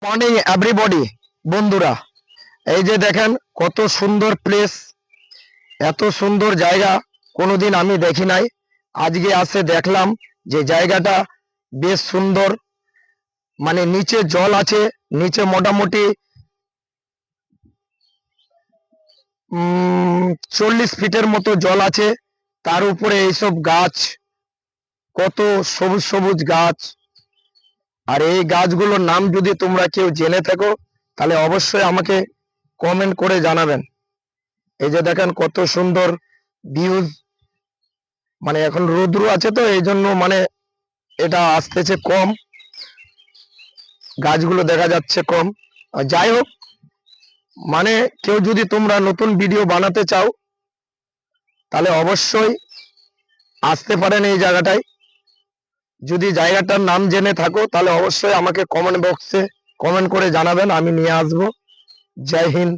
Morning everybody, বন্ধুরা। এই যে দেখেন কত সুন্দর প্লেস, এত সুন্দর জায়গা কোনোদিন আমি দেখি নাই। আজকে আসে দেখলাম যে জায়গাটা বেশ সুন্দর। মানে নিচে জল আছে, নিচে মোটামুটি 40 ফিটের মতো জল আছে। তার উপরে এইসব গাছ, কত সবুজ সবুজ গাছ। আর এই গাছগুলোর নাম যদি তোমরা কেউ জেনে থাকো তাহলে অবশ্যই আমাকে কমেন্ট করে জানাবেন। এই যে দেখেন কত সুন্দর ভিউজ। মানে এখন রৌদ্র আছে তো এই জন্য মানে এটা আসতেছে কম, গাছগুলো দেখা যাচ্ছে কম। যাই হোক, মানে কেউ যদি তোমরা নতুন ভিডিও বানাতে চাও তাহলে অবশ্যই আসতে পারেন এই জায়গাটায়। যদি জায়গাটার নাম জেনে থাকো তাহলে অবশ্যই আমাকে কমেন্ট বক্সে কমেন্ট করে জানাবেন, আমি নিয়ে আসবো। জয় হিন্দ।